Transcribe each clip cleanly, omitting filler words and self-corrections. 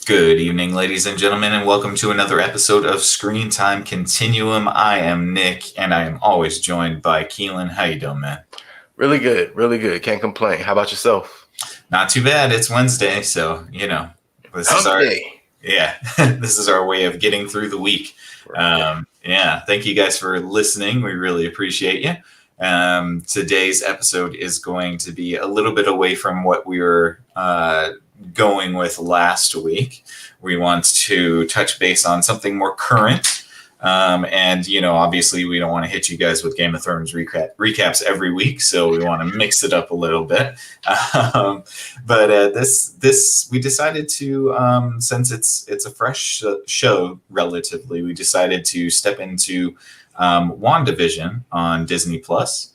Good evening, ladies and gentlemen, and welcome to another episode of Screen Time Continuum. I am Nick, and I am always joined by Keelan. How you doing, man? Really good, really good. Can't complain. How about yourself? Not too bad. It's Wednesday, so this is Hump our day. this is our way of getting through the week. Thank you guys for listening. We really appreciate you. Today's episode is going to be a little bit away from what we were going with last week. We want to touch base on something more current. Obviously we don't want to hit you guys with Game of Thrones recaps every week, so we want to mix it up a little bit. This we decided to, since it's a fresh show relatively, we decided to step into WandaVision on Disney Plus.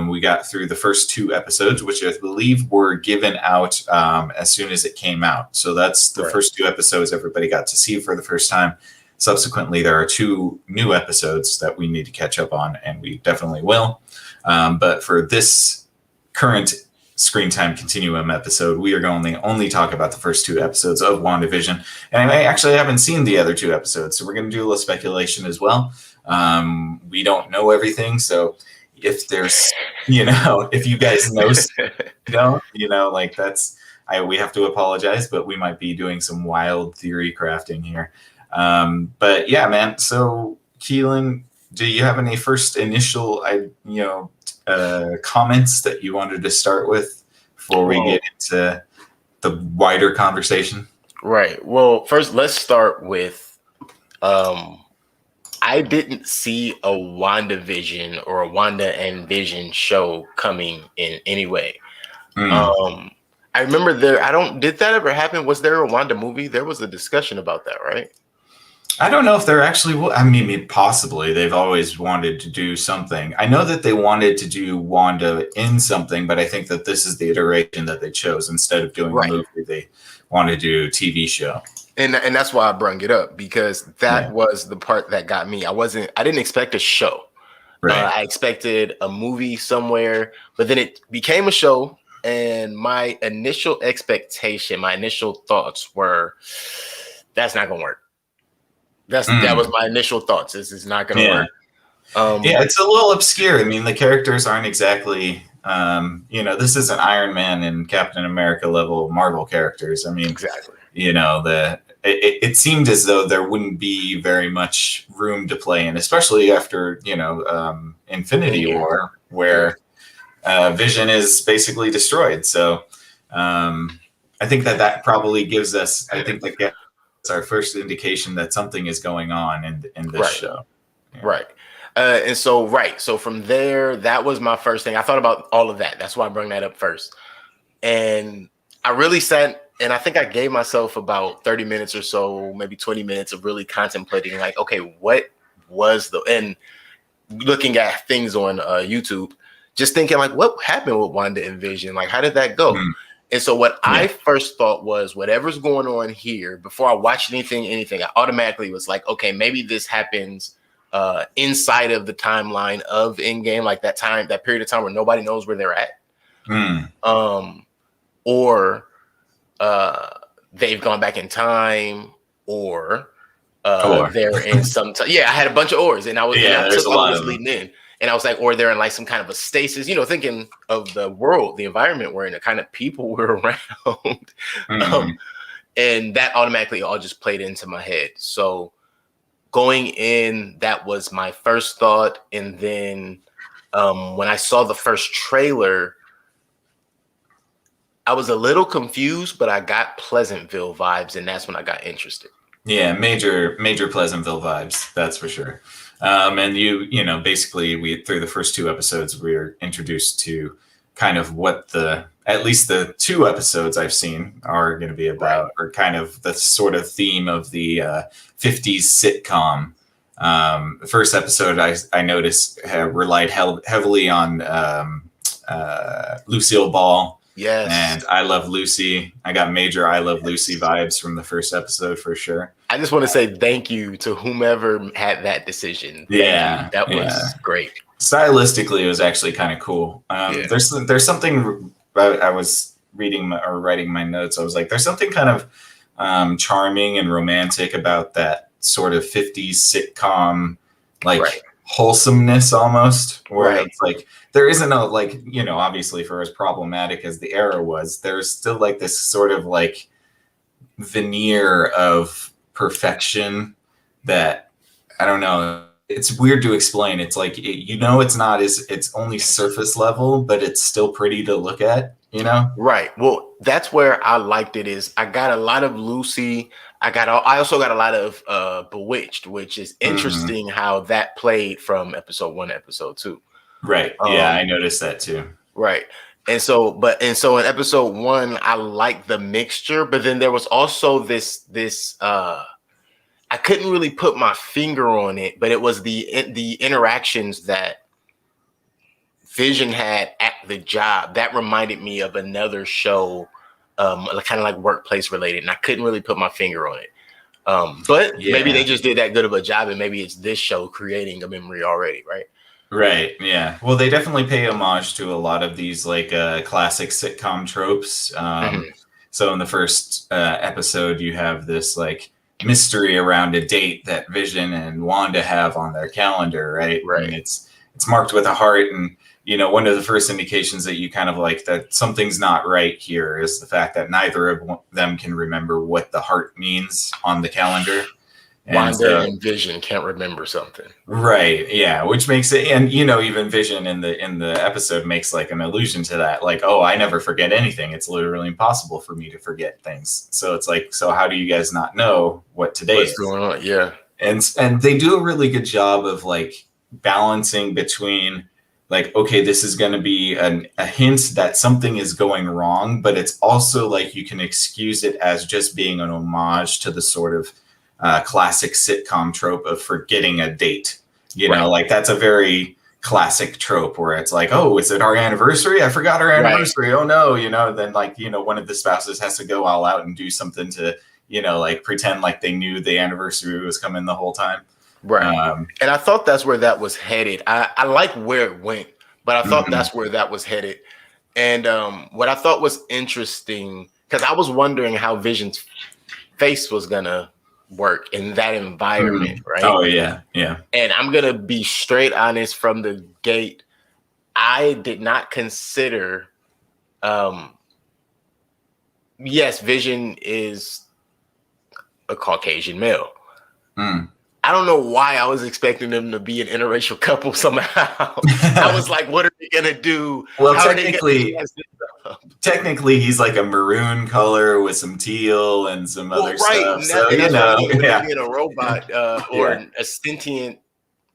We got through the first two episodes, which I believe were given out as soon as it came out. So that's the first two episodes everybody got to see for the first time. Subsequently, there are two new episodes that we need to catch up on, and we definitely will. But for this current Screen Time Continuum episode, we are going to only talk about the first two episodes of WandaVision. And I actually haven't seen the other two episodes, so we're going to do a little speculation as well. We don't know everything, so if there's, if you guys know, we have to apologize, but we might be doing some wild theory crafting here. But yeah, man. So Keelan, do you have any first initial, comments that you wanted to start with before we get into the wider conversation? Right. Well, first, let's start with, I didn't see a WandaVision or a Wanda and Vision show coming in any way. I remember did that ever happen? Was there a Wanda movie? There was a discussion about that, right? I don't know if they're actually, I mean, possibly. They've always wanted to do something. I know that they wanted to do Wanda in something, but I think that this is the iteration that they chose. Instead of doing a movie, they wanted to do a TV show. And that's why I brung it up, because that was the part that got me. I didn't expect a show. Right. I expected a movie somewhere, but then it became a show. And my initial expectation, my initial thoughts were, that's not going to work. That was my initial thoughts. This is not going to work. It's a little obscure. I mean, the characters aren't exactly, this isn't Iron Man and Captain America level Marvel characters. I mean, exactly. It seemed as though there wouldn't be very much room to play in, especially after, Infinity War, where Vision is basically destroyed. So I think that probably gives us, it's our first indication that something is going on in this show. Yeah. Right. So from there, that was my first thing. I thought about all of that. That's why I brought that up first. And I really sat, and I think I gave myself about 30 minutes or so, maybe 20 minutes of really contemplating, like, okay, what was and looking at things on YouTube, just thinking like, what happened with Wanda and Vision? Like, how did that go? And so what I first thought was, whatever's going on here, before I watched anything, I automatically was like, okay, maybe this happens inside of the timeline of Endgame, like that period of time where nobody knows where they're at. Or they've gone back in time, or they're in some I had a bunch of ors, and I was leading in. And I was like, or they're in like some kind of a stasis, thinking of the world, the environment we're in, the kind of people we're around. And that automatically all just played into my head. So going in, that was my first thought. And then when I saw the first trailer, I was a little confused, but I got Pleasantville vibes. And that's when I got interested. Yeah, major Pleasantville vibes. That's for sure. And basically through the first two episodes, we were introduced to kind of what at least the two episodes I've seen are going to be about, or kind of the sort of theme of the 50s sitcom. The first episode I noticed relied heavily on Lucille Ball. Yes. And I Love Lucy. I got major I Love Lucy vibes from the first episode for sure. I just want to say thank you to whomever had that decision. That was great. Stylistically, it was actually kind of cool. There's something I was reading or writing my notes. I was like, there's something kind of charming and romantic about that sort of 50s sitcom, like Right. wholesomeness almost, where Right. it's like there isn't a, like, you know, obviously for as problematic as the era was, there's still like this sort of like veneer of perfection that, I don't know, it's weird to explain. It's like you know, it's not as, it's only surface level, but it's still pretty to look at, you know. Right. Well, that's where I liked it. Is I got a lot of Lucy. I also got a lot of Bewitched, which is Mhm. interesting how that played from episode 1 to episode 2. Right, yeah, I noticed that too. Right. And so in episode 1, I liked the mixture, but then there was also this I couldn't really put my finger on it, but it was the interactions that Vision had at the job that reminded me of another show, kind of like workplace related, and I couldn't really put my finger on it. But maybe they Yeah. just did that good of a job, and maybe it's this show creating a memory already, right? Right. Yeah. Well, they definitely pay homage to a lot of these like classic sitcom tropes. Mhm. So in the first episode, you have this like mystery around a date that Vision and Wanda have on their calendar, right? And Right. it's marked with a heart. And you know, one of the first indications that you kind of like that something's not right here is the fact that neither of them can remember what the heart means on the calendar. And Wanda so and Vision can't remember something. right, yeah, which makes it, and you know, even Vision in the episode makes like an allusion to that, like, oh, I never forget anything. It's literally impossible for me to forget things. So it's like, so how do you guys not know what today What's is? going on? Yeah. And they do a really good job of like balancing between like, okay, this is going to be a hint that something is going wrong, but it's also like you can excuse it as just being an homage to the sort of classic sitcom trope of forgetting a date. You Right. know, like that's a very classic trope where it's like, oh, is it our anniversary? I forgot our Right. anniversary. Oh no, you know, then like, you know, one of the spouses has to go all out and do something to, you know, like pretend like they knew the anniversary was coming the whole time. Right. Um, And I thought that's where that was headed. I like where it went, but I thought mhm. that's where that was headed. And what I thought was interesting, because I was wondering how Vision's face was gonna work in that environment, right? Oh yeah, yeah. And I'm gonna be straight honest from the gate. I did not consider yes, Vision is a Caucasian male. Mm. I don't know why I was expecting them to be an interracial couple somehow. I was like, what are they gonna do? Well, How are they gonna technically, he's like a maroon color with some teal and some well, other right. stuff. And, So and you that's what I know, mean. With him yeah, being a robot or yeah, a sentient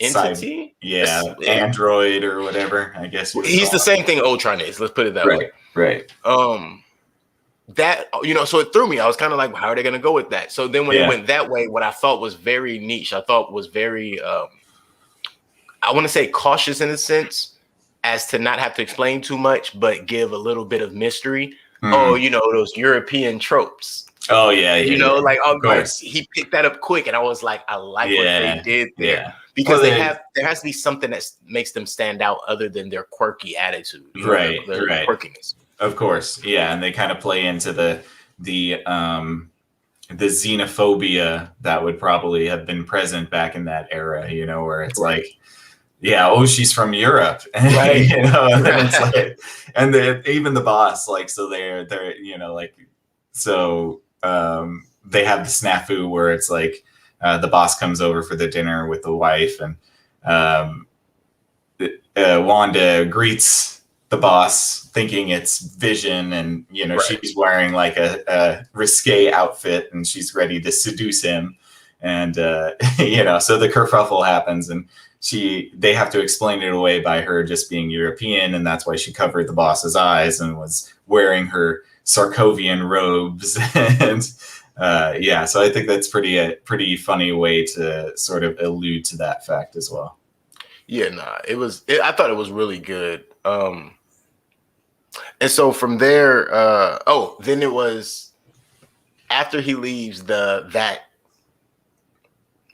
side, entity. yeah, android or whatever. I guess you would He's call the same thing Ultron is. Let's put it it. that way. Right, right. That so it threw me. I was kind of like, how are they going to go with that? So then when it Yeah. went that way, what I thought was very niche, I thought was very I want to say cautious in a sense, as to not have to explain too much but give a little bit of mystery. Mm. Those European tropes, Oh yeah, yeah, yeah. like Of like course. he picked that up quick, and I was like, I like what they Yeah, did there. yeah. Because Well, there has to be something that makes them stand out other than their quirky attitude, right, their right. quirkiness. Of course, yeah, and they kind of play into the xenophobia that would probably have been present back in that era, you know, where it's Right. like, yeah, oh, she's from Europe, Right. you know, and then it's Right. like, and even the boss, like, so they're, you know, like, so they have the snafu where it's like the boss comes over for the dinner with the wife, and um, Wanda greets the boss thinking it's Vision, and you know, Right. she's wearing like a risque outfit and she's ready to seduce him, and you know, so the kerfuffle happens, and they have to explain it away by her just being European, and that's why she covered the boss's eyes and was wearing her Sarkovian robes. And yeah, so I think that's a pretty funny way to sort of allude to that fact as well. Yeah, I thought it was really good. And so from there, then it was after he leaves that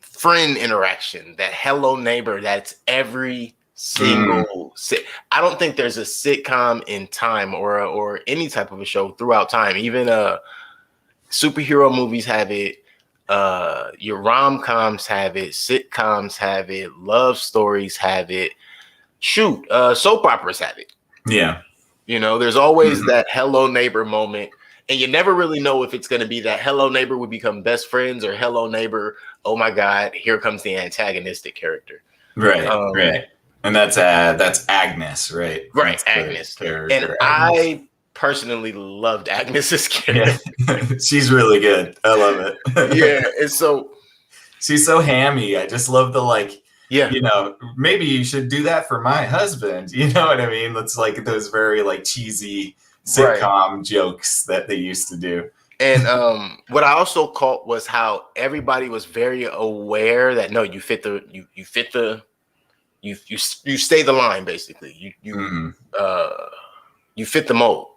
friend interaction, that hello neighbor, that's every single I don't think there's a sitcom in time or any type of a show throughout time, even superhero movies have it. Your rom-coms have it. Sitcoms have it. Love stories have it. Shoot, soap operas have it. Yeah. You know, there's always that hello neighbor moment, and you never really know if it's going to be that hello neighbor would become best friends or hello neighbor, oh my God, here comes the antagonistic character. Right, right. And that's Agnes, right? Right, that's Agnes. And I personally loved Agnes's character. Yeah. She's really good. I love it. Yeah, and so she's so hammy. I just love the like, yeah, you know, maybe you should do that for my husband. You know what I mean? It's like those very like cheesy sitcom jokes that they used to do. And what I also caught was how everybody was very aware that no, you fit the you stay the line basically. You fit the mold.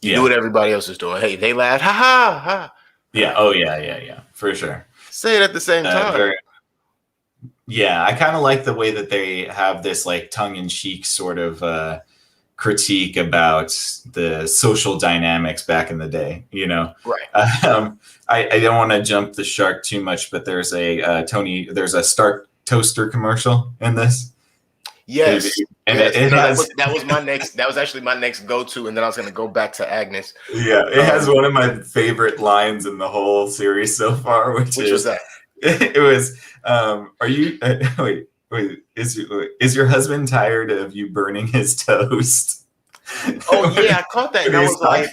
You do what everybody else is doing. Hey, they laugh, ha ha ha. Yeah. Oh yeah, for sure. Say it at the same time. Yeah, I kind of like the way that they have this like tongue-in-cheek sort of critique about the social dynamics back in the day. You know, right? I don't want to jump the shark too much, but there's a there's a Stark toaster commercial in this. Yes, and yes. That was my next. That was actually my next go-to, and then I was going to go back to Agnes. Yeah, it has one of my favorite lines in the whole series so far, which was that? It was, are you? Wait. Is your husband tired of you burning his toast? Oh yeah, I caught that. And I was like,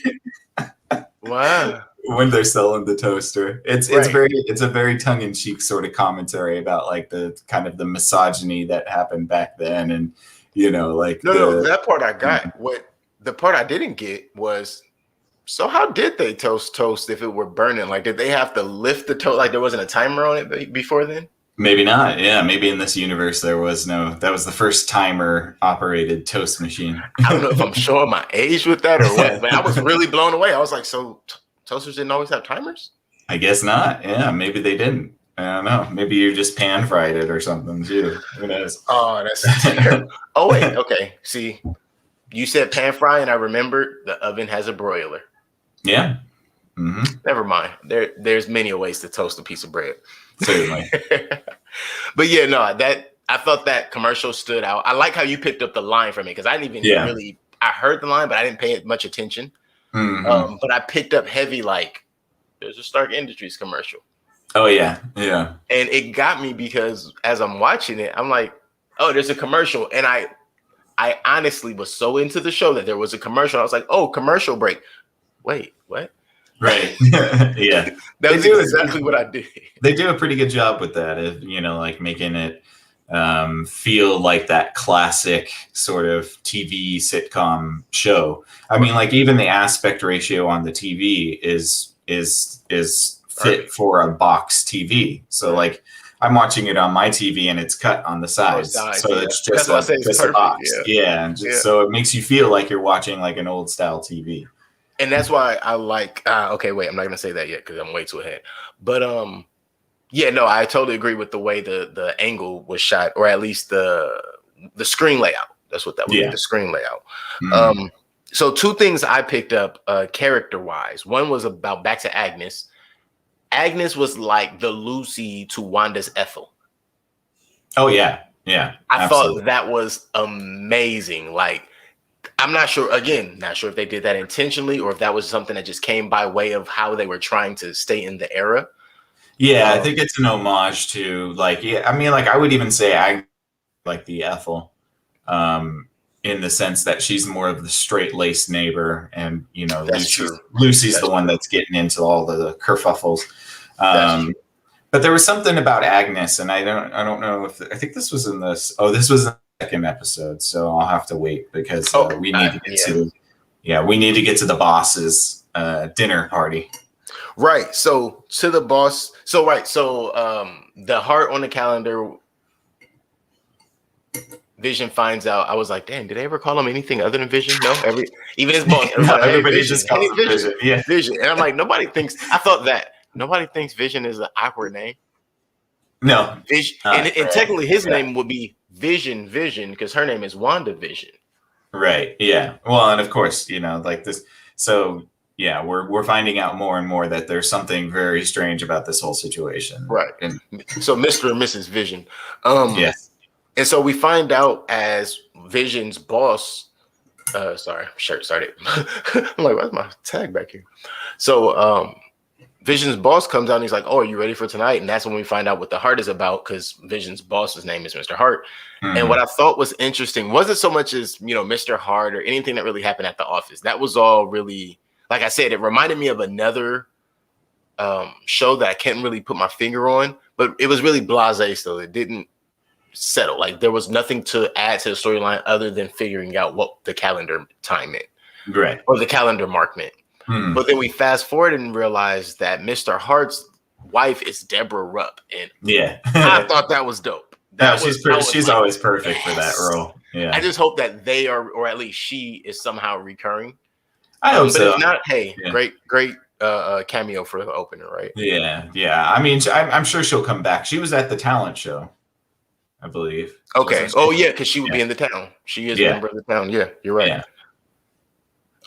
wow. When they're selling the toaster, it's a very tongue-in-cheek sort of commentary about like the kind of the misogyny that happened back then, and you know, like no, that part I got. What the part I didn't get was, so how did they toast if it were burning? Like, did they have to lift the toast? Like, there wasn't a timer on it before then? Maybe not. Yeah, maybe in this universe there was no. That was the first timer-operated toast machine. I don't know if I'm showing my age with that or what, but I was really blown away. I was like, so toasters didn't always have timers? I guess not. Yeah, maybe they didn't. I don't know. Maybe you just pan fried it or something too. Who knows? Oh, that's terrible. Oh wait, okay. See, you said pan fry, and I remembered the oven has a broiler. Yeah. Never mind. There's many ways to toast a piece of bread. Certainly. But yeah, no, that I thought that commercial stood out. I like how you picked up the line from it because I didn't even really. I heard the line, but I didn't pay much attention. But I picked up heavy, like there's a Stark Industries commercial. Oh yeah, yeah. And it got me because as I'm watching it, I'm like, oh, there's a commercial, and I honestly was so into the show that there was a commercial. I was like, oh, commercial break. Wait, what? Right. Yeah. That's exactly what I did. They do a pretty good job with that, you know, like making it feel like that classic sort of TV sitcom show. I mean, like even the aspect ratio on the TV is fit for a box TV. So like I'm watching it on my TV and it's cut on the sides. So it's just a box. Yeah. And so it makes you feel like you're watching like an old style TV. And that's why I like, okay, wait, I'm not going to say that yet because I'm way too ahead. But yeah, no, I totally agree with the way the angle was shot, or at least the screen layout. That's what that was, the screen layout. So two things I picked up character-wise. One was about back to Agnes. Agnes was like the Lucy to Wanda's Ethel. Oh, yeah. Yeah. I thought that was amazing. Like, I'm not sure if they did that intentionally or if that was something that just came by way of how they were trying to stay in the era. Yeah, I think it's an homage to like, I mean, like I would even say like the Ethel in the sense that she's more of the straight-laced neighbor and, you know, Lucy's the one that's getting into all the kerfuffles. But there was something about Agnes, and I don't know if I think this was in this. Oh, this was in the second episode, so I'll have to wait because we need to get to the boss's dinner party. Right. So to the boss. So right. So the heart on the calendar. Vision finds out. I was like, damn, did they ever call him anything other than Vision? No, even his boss. Everybody just calls him Vision. Yeah, Vision. And I'm like, nobody thinks. I thought that nobody thinks Vision is an awkward name. No, Vision, and technically his name would be Vision because her name is WandaVision. Right. Yeah. Well, and of course, you know, like this. So yeah, we're finding out more and more that there's something very strange about this whole situation. Right. And So Mr. and Mrs. Vision. yes, And so we find out as Vision's boss. Sorry, shirt started. I'm like, why's my tag back here? So Vision's boss comes out and he's like, "Oh, are you ready for tonight?" And that's when we find out what the heart is about, because Vision's boss's name is Mr. Hart. And what I thought was interesting wasn't so much as, Mr. Hart or anything that really happened at the office. That was all really, like I said, it reminded me of another show that I can't really put my finger on, but it was really blasé still. It didn't settle. Like there was nothing to add to the storyline other than figuring out what the calendar time meant, right, or the calendar mark meant. But then we fast forward and realize that Mr. Hart's wife is Deborah Rupp, and yeah, I thought that was dope. She's like, always perfect for that yes. role. Yeah, I just hope that they are, or at least she is somehow recurring. I hope but so. if not, hey, Yeah. great cameo for the opener, right? Yeah. I mean, I'm sure she'll come back. She was at the talent show, I believe. Okay. Oh yeah, because she would be in the town. She is a member of the town. Yeah, you're right. Yeah.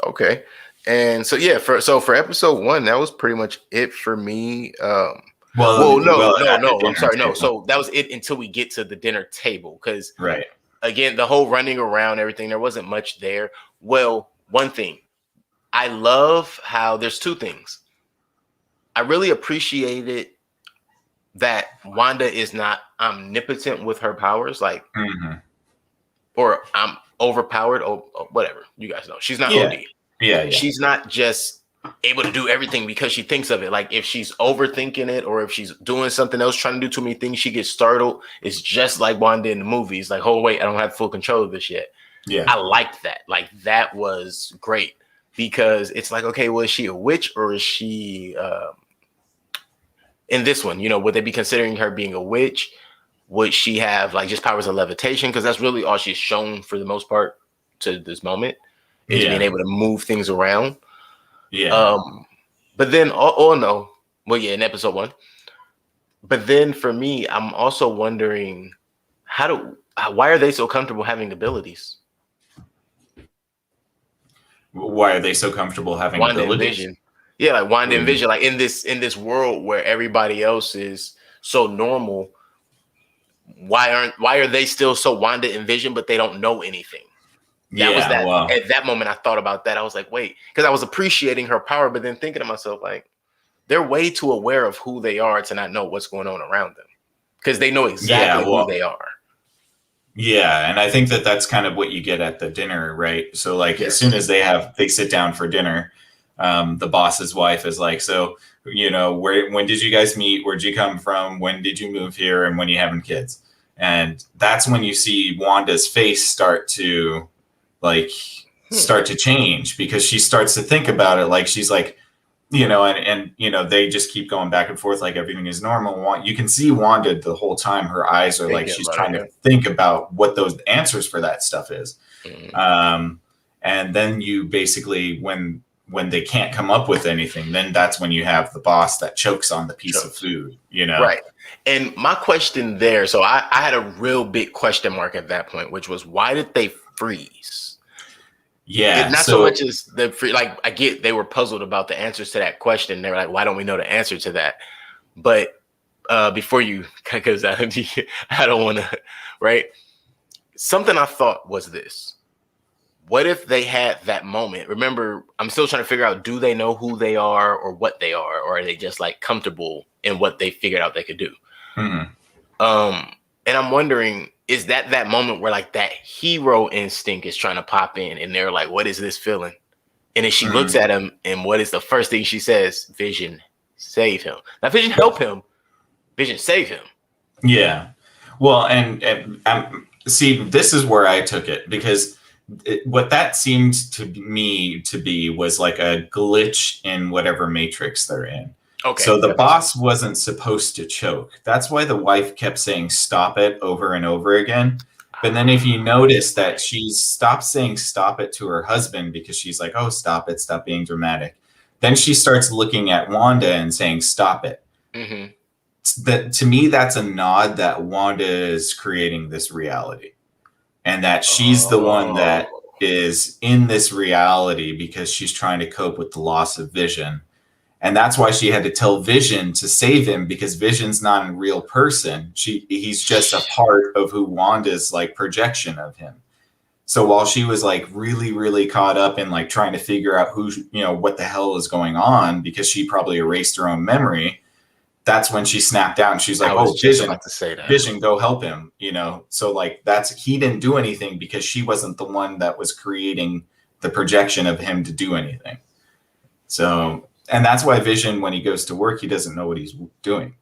Okay. And so yeah, for episode 1, that was pretty much it for me. No. I'm sorry. No. So that was it until we get to the dinner table, because right. Again, the whole running around, everything, there wasn't much there. Well, one thing, I love how there's 2 things. I really appreciated that Wanda is not omnipotent with her powers, like, or I'm overpowered, or whatever. You guys know she's not OD. Yeah. She's not just able to do everything because she thinks of it. Like if she's overthinking it, or if she's doing something else, trying to do too many things, she gets startled. It's just like Wanda in the movies. Like, oh wait, I don't have full control of this yet. Yeah, I liked that. Like that was great, because it's like, okay, well, is she a witch, or is she in this one? Would they be considering her being a witch? Would she have like just powers of levitation? Because that's really all she's shown for the most part to this moment, is being able to move things around. Yeah. But then, in episode 1. But then for me, I'm also wondering why are they so comfortable having abilities? Why are they so comfortable having Wanda abilities? and Vision. Yeah, like Wanda and Vision, like in this world where everybody else is so normal, why are they still so Wanda and Vision, but they don't know anything? At that moment I thought about that. I was like, wait, because I was appreciating her power, but then thinking to myself, like, they're way too aware of who they are to not know what's going on around them, because they know exactly who they are. Yeah, and I think that's kind of what you get at the dinner, right? So like as soon as they sit down for dinner, the boss's wife is like, so when did you guys meet? Where'd you come from? When did you move here? And when are you having kids? And that's when you see Wanda's face start to change, because she starts to think about it. Like she's like, and they just keep going back and forth like everything is normal. You can see Wanda the whole time. Her eyes are like she's trying to think about what those answers for that stuff is. And then you basically, when they can't come up with anything, then that's when you have the boss that chokes on the piece of food, Right. And my question there, so I had a real big question mark at that point, which was, why did they freeze? Yeah, not so much as I get they were puzzled about the answers to that question. They were like, why don't we know the answer to that? But before you, because I don't want to, right? Something I thought was this. What if they had that moment? Remember, I'm still trying to figure out, do they know who they are or what they are? Or are they just like comfortable in what they figured out they could do? And I'm wondering, is that moment where like that hero instinct is trying to pop in, and they're like, what is this feeling? And then she looks at him, and what is the first thing she says? Vision, save him. Not Vision, help him. Vision, save him. Yeah. Well, and see, this is where I took it, because what that seemed to me to be was like a glitch in whatever matrix they're in. Okay. So the boss wasn't supposed to choke. That's why the wife kept saying stop it over and over again. But then if you notice that she stopped saying stop it to her husband, because she's like, oh, stop it, stop being dramatic. Then she starts looking at Wanda and saying stop it. That, to me, that's a nod that Wanda is creating this reality, and that she's the one that is in this reality because she's trying to cope with the loss of Vision. And that's why she had to tell Vision to save him, because Vision's not a real person. He's just a part of who Wanda's like projection of him. So while she was like really, really caught up in like trying to figure out who, what the hell is going on, because she probably erased her own memory, that's when she snapped out and she's like, "Oh, just about to say that. Vision, go help him." So like he didn't do anything because she wasn't the one that was creating the projection of him to do anything. So, and that's why Vision, when he goes to work, he doesn't know what he's doing.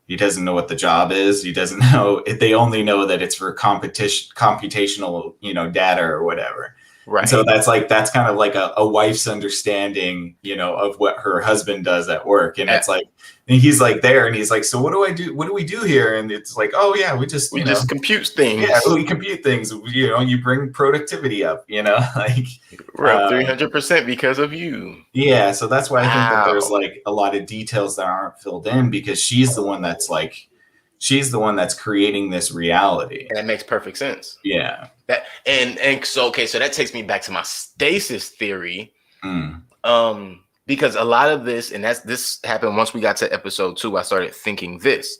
He doesn't know what the job is. He doesn't know. They only know that it's for computational, data or whatever. Right. And so that's kind of like a wife's understanding, of what her husband does at work. And it's like, and he's like there and he's like, "So what do I do? What do we do here?" And it's like, "Oh yeah, we just compute things. Yeah, we compute things. You bring productivity up, like we're up 300% because of you." Yeah. So that's why I think that there's like a lot of details that aren't filled in, because she's the one that's creating this reality. That makes perfect sense. Yeah. So that takes me back to my stasis theory. Because a lot of this, and this happened once we got to episode 2, I started thinking this.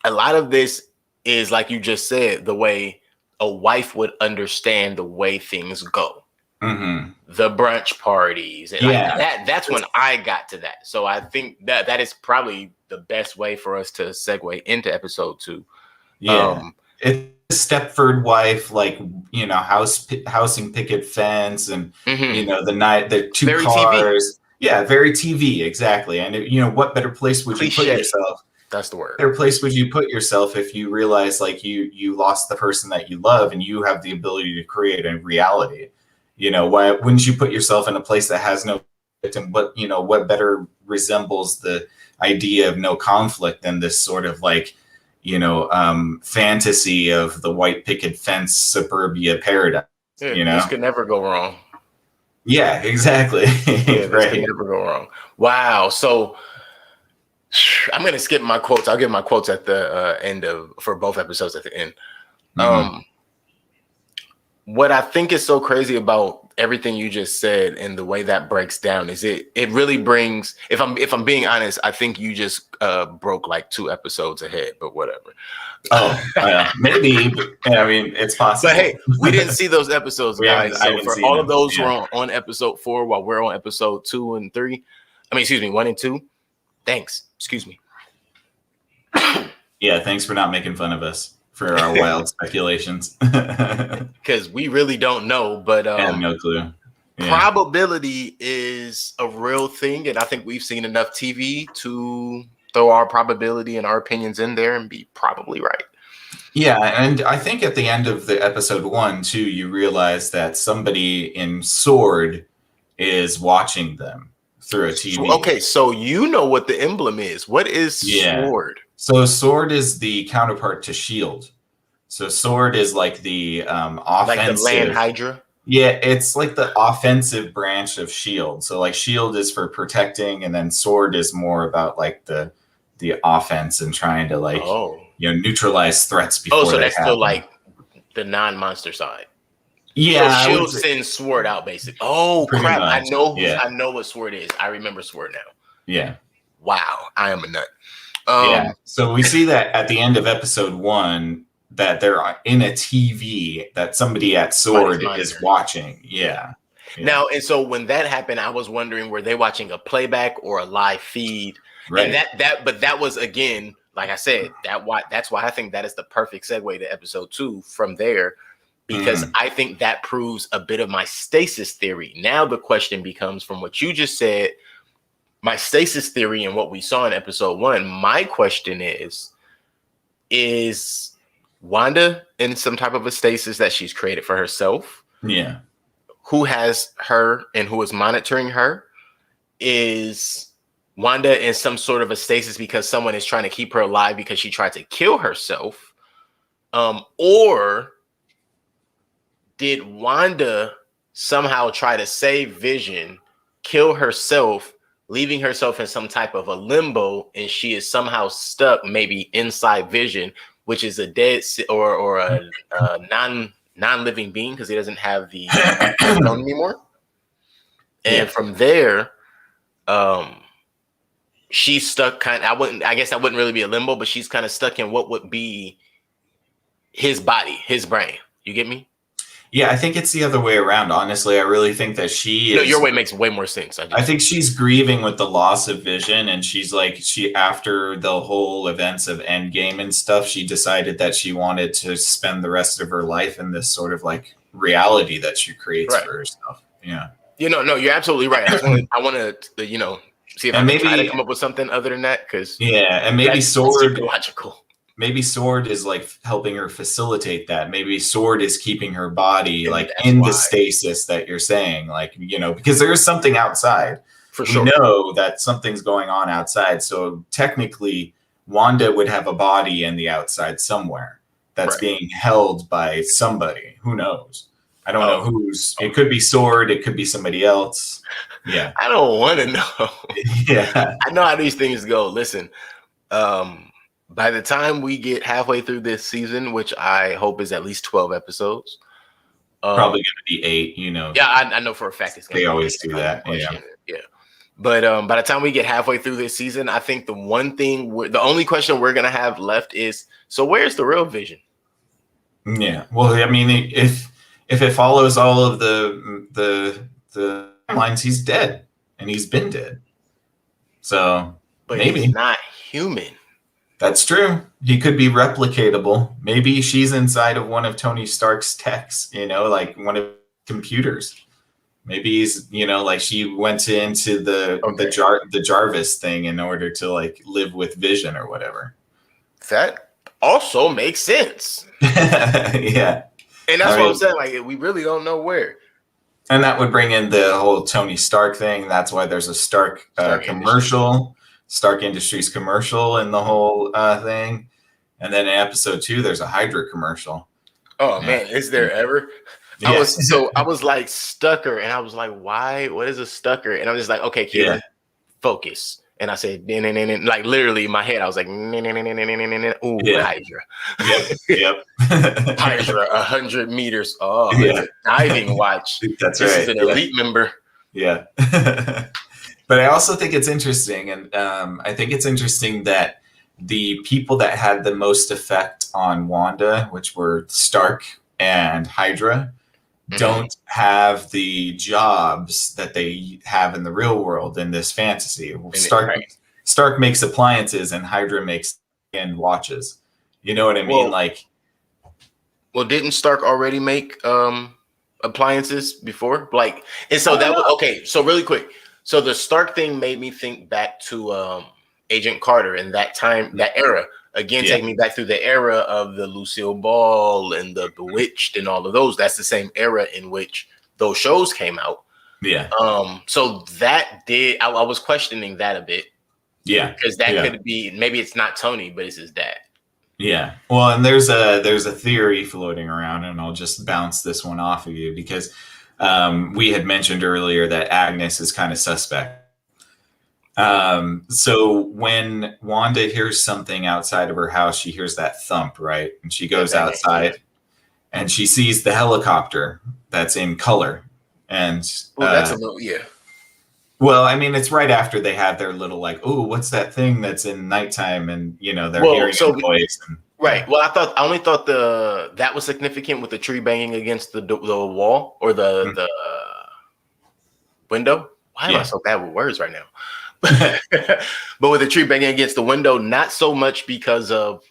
A lot of this is, like you just said, the way a wife would understand the way things go. Mm-hmm. The brunch parties. And that's when I got to that. So I think that is probably the best way for us to segue into episode 2. Yeah. It's Stepford wife, like, housing picket fence, and the 2 very cars. TV. Yeah, very TV, exactly. And what better place would you put yourself? That's the word. Better place would you put yourself if you realize like you lost the person that you love and you have the ability to create a reality? Why wouldn't you put yourself in a place that has no victim? But what better resembles the idea of no conflict than this sort of like fantasy of the white picket fence suburbia paradise. This could never go wrong. Yeah, exactly. This could never go wrong. Wow. So I'm gonna skip my quotes. I'll give my quotes at the end for both episodes at the end. Mm-hmm. What I think is so crazy about everything you just said and the way that breaks down is it really brings, if I'm being honest, I think you just broke like 2 episodes ahead, but whatever. Maybe. I mean, it's possible. But hey, we didn't see those episodes, guys. So for all of those who are on episode 4 while we're on episode 2 and 3, 1 and 2. Thanks. Excuse me. Yeah, thanks for not making fun of us for our wild speculations. Because we really don't know, but I have no clue. Yeah. Probability is a real thing, and I think we've seen enough TV to throw our probability and our opinions in there and be probably right. Yeah, and I think at the end of the episode 1 too, you realize that somebody in Sword is watching them through a TV. Okay, so you know what the emblem is. What is Sword? So Sword is the counterpart to Shield. So Sword is like the offensive, like the land Hydra. Yeah, it's like the offensive branch of Shield. So like Shield is for protecting, and then Sword is more about like the offense and trying to like neutralize threats before. So that's happen. still like the non-monster side. Yeah, so Shield sends Sword out basically. Oh crap! Much. I know what Sword is. I remember Sword now. Yeah. Wow, I am a nut. So we see that at the end of episode 1 that they're in a TV that somebody at Sword is watching. Yeah. Now, and so when that happened, I was wondering, were they watching a playback or a live feed? Right. And but that was, again, like I said, that's why I think that is the perfect segue to episode 2 from there, because I think that proves a bit of my stasis theory. Now the question becomes, from what you just said, my stasis theory and what we saw in episode 1, my question is Wanda in some type of a stasis that she's created for herself? Yeah. Who has her and who is monitoring her? Is Wanda in some sort of a stasis because someone is trying to keep her alive because she tried to kill herself? Or did Wanda somehow try to save Vision, kill herself, leaving herself in some type of a limbo, and she is somehow stuck maybe inside Vision, which is a dead or a non-living being because he doesn't have the stone anymore. And from there, she's stuck I guess that wouldn't really be a limbo, but she's kind of stuck in what would be his body, his brain. You get me? Yeah, I think it's the other way around. Honestly, I really think that No, your way makes way more sense. I think she's grieving with the loss of Vision, and she's like, after the whole events of Endgame and stuff, she decided that she wanted to spend the rest of her life in this sort of like reality that she creates for herself. Yeah. No, you're absolutely right. I want to, see if I can try to come up with something other than that. Because and maybe Sword logical. Maybe Sword is like helping her facilitate that. Maybe Sword is keeping her body like in the stasis that you're saying, like, because there is something outside. For sure. We know that something's going on outside. So technically, Wanda would have a body in the outside somewhere that's being held by somebody. Who knows? I don't know who's. It could be Sword. It could be somebody else. Yeah. I don't want to know. Yeah. I know how these things go. Listen, by the time we get halfway through this season, which I hope is at least 12 episodes. Probably going to be 8, Yeah, I know for a fact it's going to be 8. They always do that. Yeah. But by the time we get halfway through this season, I think the only question we're going to have left is, so where's the real Vision? Yeah. Well, I mean, if it follows all of the timelines, he's dead, and he's been dead. So but maybe he's not human. That's true. He could be replicatable. Maybe she's inside of one of Tony Stark's techs, like one of computers. Maybe he's, like she went into the Jarvis thing in order to like live with Vision or whatever. That also makes sense. Yeah. And that's what I'm saying. Like, we really don't know where. And that would bring in the whole Tony Stark thing. That's why there's a Stark commercial. Stark Industries commercial in the whole thing, and then in episode 2 there's a Hydra commercial. Oh man, is there ever? I was like Stucker, and I was like, why? What is a Stucker? And I'm just like, okay, Keelan, focus. And I said, like literally in my head, I was like, ooh, Hydra. Yep. Hydra, 100 meters. Oh, it's a diving watch. That's this is an elite member. Yeah. But I also think it's interesting, and I think it's interesting that the people that had the most effect on Wanda, which were Stark and Hydra, don't have the jobs that they have in the real world in this fantasy. Stark makes appliances, and Hydra makes end watches. You know what I mean? Well, didn't Stark already make appliances before? Like, and so that was okay. So really quick. So the Stark thing made me think back to Agent Carter and that time, that era. Again, take me back through the era of the Lucille Ball and the Bewitched and all of those. That's the same era in which those shows came out. Yeah. So that I was questioning that a bit. Yeah. Because that could be, maybe it's not Tony, but it's his dad. Yeah. Well, and there's a theory floating around, and I'll just bounce this one off of you because we had mentioned earlier that Agnes is kind of suspect. So when Wanda hears something outside of her house, she hears that thump, right? And she goes outside and she sees the helicopter that's in color. And that's a little, well, I mean, it's right after they have their little like, oh, what's that thing that's in nighttime? And they're hearing a noise. Right. Well, I only thought that was significant with the tree banging against the wall or the window. Why am I so bad with words right now? But with the tree banging against the window, not so much because of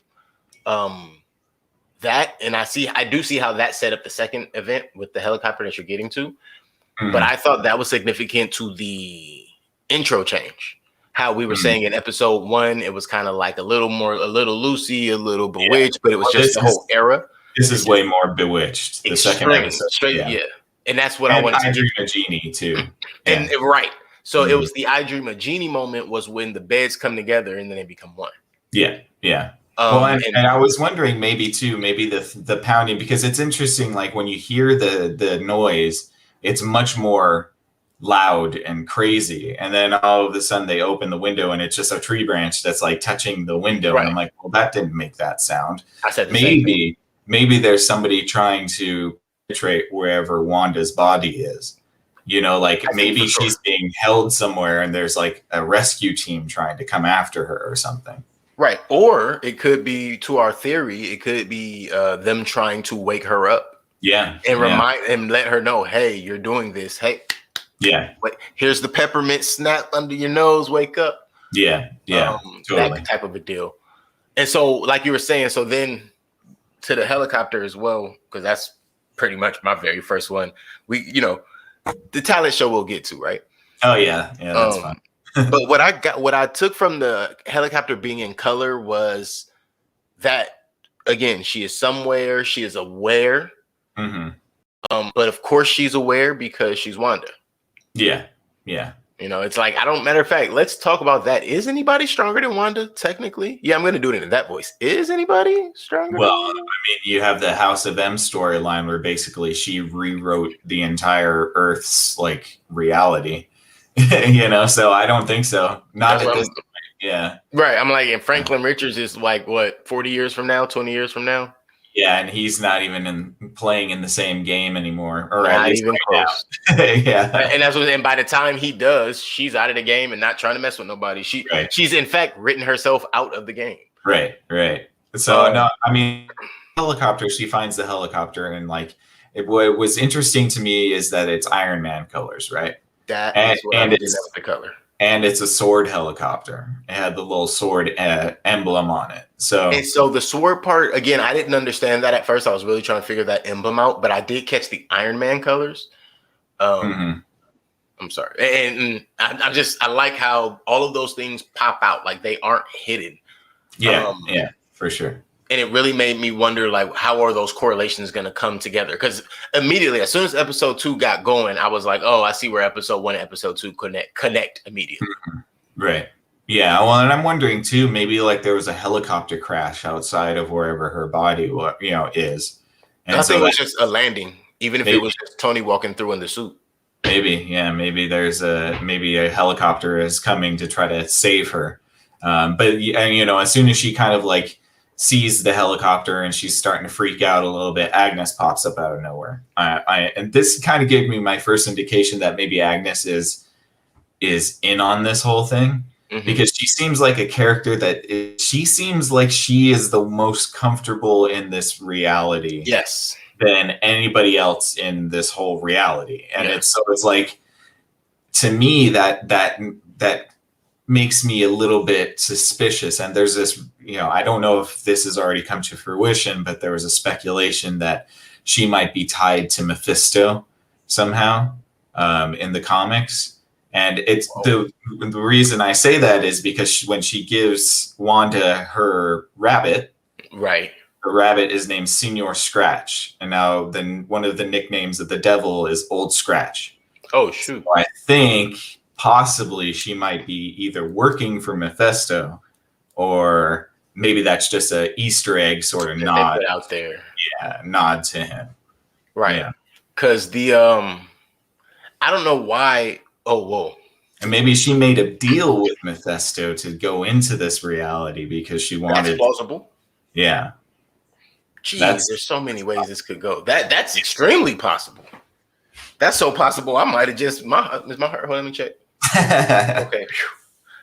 that. And I do see how that set up the second event with the helicopter that you're getting to. But I thought that was significant to the intro change. How we were saying in episode 1, it was kind of like a little Lucy, a little Bewitched, but it was just the whole era. This is way more Bewitched. The second episode, and that's what I wanted to do. I Dream a Genie too, and right. So it was the I Dream a Genie moment was when the beds come together and then they become one. Yeah. Well, and I was wondering maybe the pounding, because it's interesting. Like when you hear the noise, it's much more loud and crazy, and then all of a sudden they open the window and it's just a tree branch that's like touching the window, and I'm like, well, that didn't make that sound. I said maybe maybe there's somebody trying to penetrate wherever Wanda's body is. You know, like I think maybe for sure. she's being held somewhere and there's like a rescue team trying to come after her or something. Right. Or it could be, to our theory, it could be them trying to wake her up. Yeah. And yeah. remind and let her know, hey, you're doing this. Hey, Yeah. wait, here's the peppermint snap under your nose. Wake up. Yeah. Yeah. Totally. That type of a deal. And so, like you were saying, so then to the helicopter as well, because that's pretty much my very first one. We, you know, the talent show we'll get to, right? Oh yeah. Yeah, that's fine. But what I took from the helicopter being in color was that, again, she is somewhere, she is aware. Mm-hmm. But of course she's aware because she's Wanda. Yeah. Yeah. You know, it's like, matter of fact, let's talk about that. Is anybody stronger than Wanda, technically? Yeah, I'm going to do it in that voice. Is anybody stronger? Well, I mean, you have the House of M storyline where basically she rewrote the entire Earth's like reality. You know, so I don't think so. Not at this point. Yeah. Right. I'm like, and Franklin Richards is like, what, 40 years from now, 20 years from now? Yeah, and he's not even playing in the same game anymore, or not at least even close. Yeah, and that's what. And by the time he does, she's out of the game and not trying to mess with nobody. She's in fact written herself out of the game. Right. So no, I mean, helicopter. She finds the helicopter, and like, what was interesting to me is that it's Iron Man colors, right? Is what and it's the color. And it's a sword helicopter. It had the little sword emblem on it. So the sword part, again, I didn't understand that at first. I was really trying to figure that emblem out, but I did catch the Iron Man colors. I'm sorry. And I like how all of those things pop out, like they aren't hidden. Yeah, for sure. And it really made me wonder, like, how are those correlations going to come together? Because immediately, as soon as episode 2 got going, I was like, oh, I see where episode 1 and episode 2 connect immediately. Right. Yeah. Well, and I'm wondering too, maybe like there was a helicopter crash outside of wherever her body, is. And I think it was just a landing, even if it was just Tony walking through in the suit. Maybe, yeah. Maybe there's a helicopter is coming to try to save her. But you know, as soon as she kind of like sees the helicopter and she's starting to freak out a little bit, Agnes pops up out of nowhere. And this kind of gave me my first indication that maybe Agnes is in on this whole thing, because she seems like a character she seems like she is the most comfortable in this reality. Yes. Than anybody else in this whole reality. And it's like, to me, that makes me a little bit suspicious. And there's this, you know, I don't know if this has already come to fruition, but there was a speculation that she might be tied to Mephisto somehow in the comics. And it's the reason I say that is because when she gives Wanda her rabbit, right, the rabbit is named Senior Scratch, and now then one of the nicknames of the devil is Old Scratch. Oh shoot! So I think possibly she might be either working for Mephisto, or maybe that's just a Easter egg sort of nod out there. Yeah, nod to him. Right. Because the I don't know why. Oh, whoa. And maybe she made a deal with Mephisto to go into this reality because she wanted. That's plausible. Yeah. Jeez, there's so many ways this could go. That's extremely possible. That's so possible. I might have just my heart. Hold on, let me check. Okay.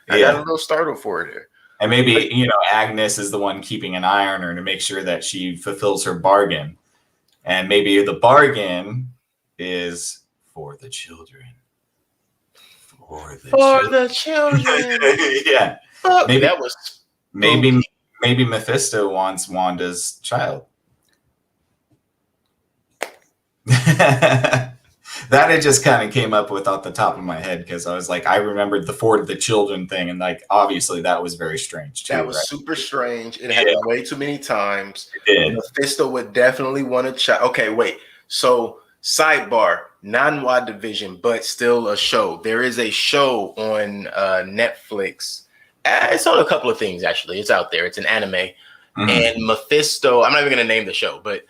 I got a little startled for it there. And maybe, you know, Agnes is the one keeping an eye on her to make sure that she fulfills her bargain. And maybe the bargain is for the children. For the children. Yeah. Maybe that was maybe Mephisto wants Wanda's child. That it just kind of came up with off the top of my head because I was like, I remembered the for the children thing, and like obviously that was very strange too. That was super strange. It happened way too many times. It did. Mephisto would definitely want a child. Okay, wait. So sidebar, non-WandaVision, but still a show. There is a show on Netflix. It's on a couple of things actually. It's out there. It's an anime, and Mephisto. I'm not even going to name the show, but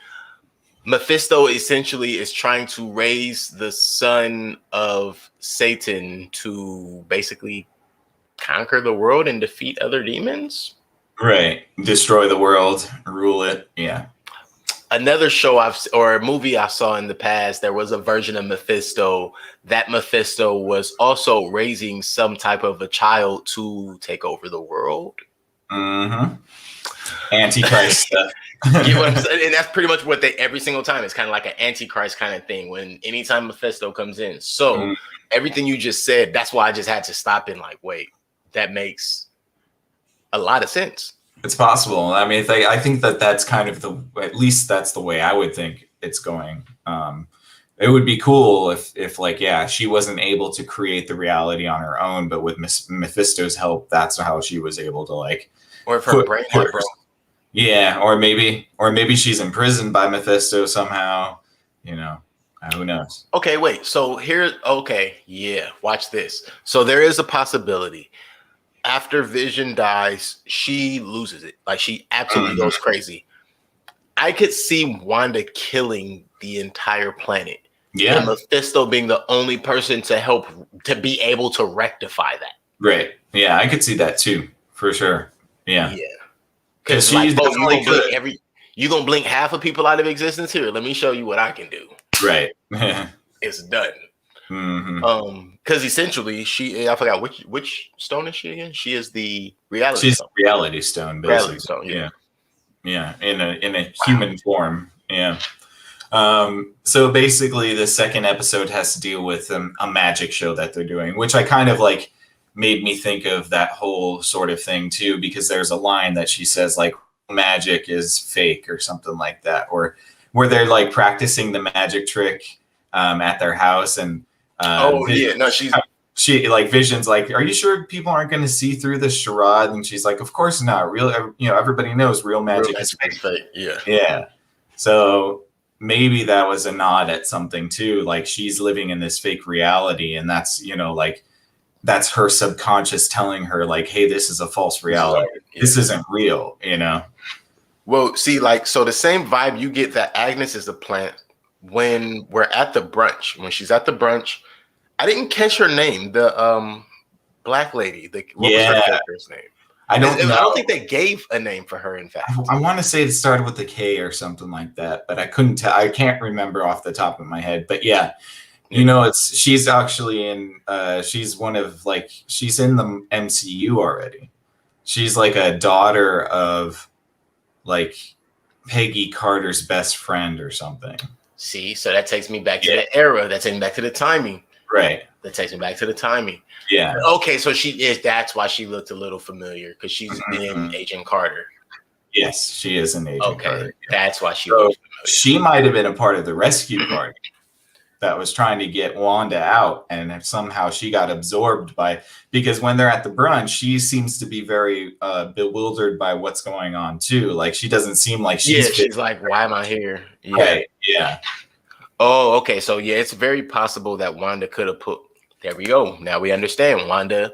Mephisto essentially is trying to raise the son of Satan to basically conquer the world and defeat other demons. Right. Destroy the world, rule it. Yeah. another show or a movie I saw in the past, there was a version of Mephisto. That Mephisto was also raising some type of a child to take over the world. Mm-hmm. Antichrist stuff. You know what I'm saying? And that's pretty much what every single time, it's kind of like an Antichrist kind of thing when anytime Mephisto comes in. So everything you just said, that's why I just had to stop and like, wait, that makes a lot of sense. It's possible. I mean, I think that's kind of at least that's the way I would think it's going. It would be cool if like, yeah, she wasn't able to create the reality on her own, but with Mephisto's help, that's how she was able to like. Or if her brain had broke. Yeah, or maybe she's imprisoned by Mephisto somehow. You know, who knows? Okay, wait. So watch this. So there is a possibility. After Vision dies, she loses it. Like she absolutely goes crazy. I could see Wanda killing the entire planet. Yeah. And Mephisto being the only person to be able to rectify that. Right. Yeah, I could see that too, for sure. Yeah. Yeah. Because like, you gonna blink half of people out of existence here. Let me show you what I can do. Right. It's done. Mm-hmm. Because essentially I forgot which stone is she again? She is the reality stone. Reality stone, basically. Reality stone, yeah. Yeah, in a human form. Yeah. So basically the second episode has to deal with a magic show that they're doing, which I kind of like made me think of that whole sort of thing too, because there's a line that she says like magic is fake or something like that, or where they're like practicing the magic trick at their house and she like Vision's like, are you sure people aren't going to see through the charade? And she's like, of course not. Everybody knows real magic is fake. Yeah. So maybe that was a nod at something too. Like she's living in this fake reality, and that's that's her subconscious telling her like, hey, this is a false reality. This isn't real. Well, see, like, so the same vibe you get that Agnes is a plant when we're at the brunch. When she's at the brunch, I didn't catch her name. The black lady. What was her character's name? I don't know. I don't think they gave a name for her. In fact, I want to say it started with a K or something like that, but I couldn't tell. I can't remember off the top of my head. But yeah, she's actually in. She's one of like she's in the MCU already. She's like a daughter of like Peggy Carter's best friend or something. See, so that takes me back to the era. That takes me back to the timing. Right. That takes me back to the timing. Yeah. Okay, so she is. That's why she looked a little familiar because she's in Agent Carter. Yes, she is an Agent Carter. Okay, that's why she looked familiar. She might have been a part of the rescue party that was trying to get Wanda out, and somehow she got absorbed because when they're at the brunch, she seems to be very bewildered by what's going on too. Like she doesn't seem like she's like, why am I here? Yeah. Right. Yeah. Oh, okay. So yeah, it's very possible that Wanda could have there we go. Now we understand. Wanda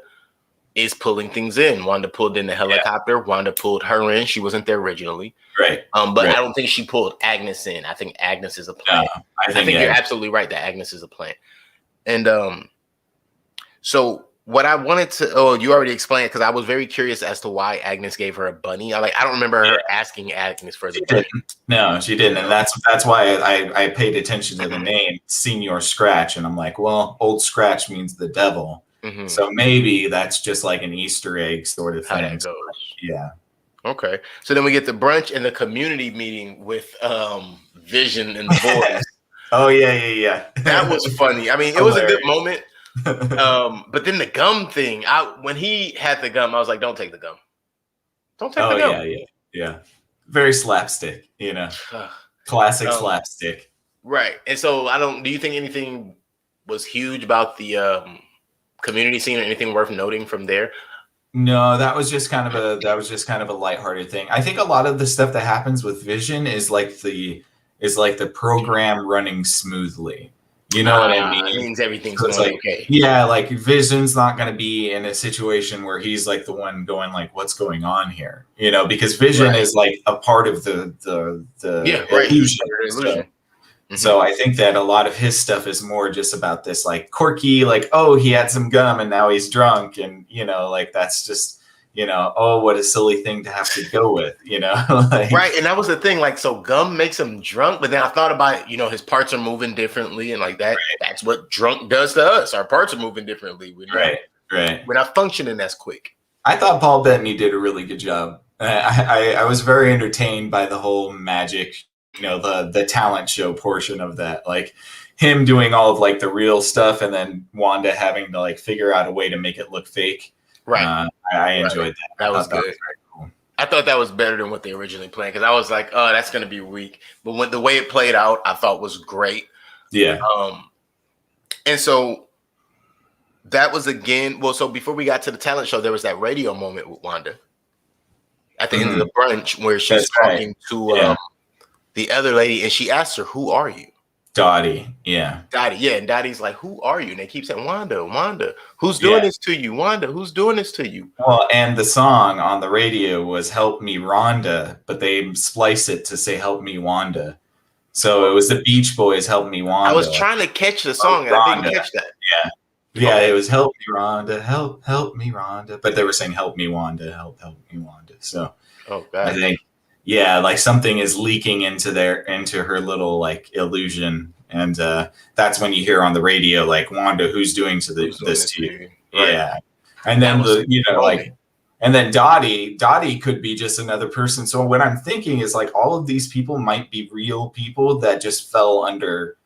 is pulling things in. Wanda pulled in the helicopter. Yeah. Wanda pulled her in. She wasn't there originally. Right. But I don't think she pulled Agnes in. I think Agnes is a plant. I think you're absolutely right that Agnes is a plant. And so what I wanted to you already explained, because I was very curious as to why Agnes gave her a bunny. I don't remember her asking Agnes for the bunny. No, she didn't. And that's why I paid attention to the name Senior Scratch. And I'm like, well, Old Scratch means the devil. Mm-hmm. So maybe that's just like an Easter egg sort of thing. Yeah. Okay. So then we get the brunch and the community meeting with Vision and the boys. Oh, yeah. That was funny. I mean, it was a good moment. But then the gum thing, when he had the gum, I was like, don't take the gum. Don't take the gum. Yeah. Very slapstick, classic slapstick. Right. And so do you think anything was huge about the community scene or anything worth noting from there? No, that was just kind of a lighthearted thing. I think a lot of the stuff that happens with Vision is like the program running smoothly. You know what I mean? It means everything's going okay. Yeah, like Vision's not going to be in a situation where he's like the one going like, "What's going on here?" Because Vision is like a part of the illusion. So I think that a lot of his stuff is more just about this like quirky, like, oh, he had some gum and now he's drunk, and like that's just oh, what a silly thing to have to go with, like, right. And that was the thing. Like, so gum makes him drunk, but then I thought about it, his parts are moving differently, and like that. Right. That's what drunk does to us. Our parts are moving differently. We're not functioning as quick. I thought Paul Bettany did a really good job. I was very entertained by the whole magic, the talent show portion of that, like him doing all of like the real stuff, and then Wanda having to like figure out a way to make it look fake. Right. I enjoyed that. That was good. That was very cool. I thought that was better than what they originally planned, because I was like, oh, that's going to be weak. But when the way it played out, I thought was great. Yeah. And so that was again. Well, so before we got to the talent show, there was that radio moment with Wanda at the end of the brunch where she's talking to the other lady, and she asked her, "Who are you?" Dottie. Yeah. Dottie. Yeah. And Dottie's like, "Who are you?" And they keep saying, Wanda, who's doing this to you? Wanda, who's doing this to you? Well, and the song on the radio was "Help Me, Rhonda," but they spliced it to say "Help Me, Wanda." So it was the Beach Boys, "Help Me, Wanda." I was trying to catch the song, and I didn't catch that. Yeah. Yeah, it was "Help Me, Rhonda, help me, Rhonda," but they were saying "Help me, Wanda, help me, Wanda." So I think, like something is leaking into her little like illusion, and that's when you hear on the radio like, "Wanda, who's doing this to you?" Right. Yeah, and then and then Dottie could be just another person. So what I'm thinking is like all of these people might be real people that just fell under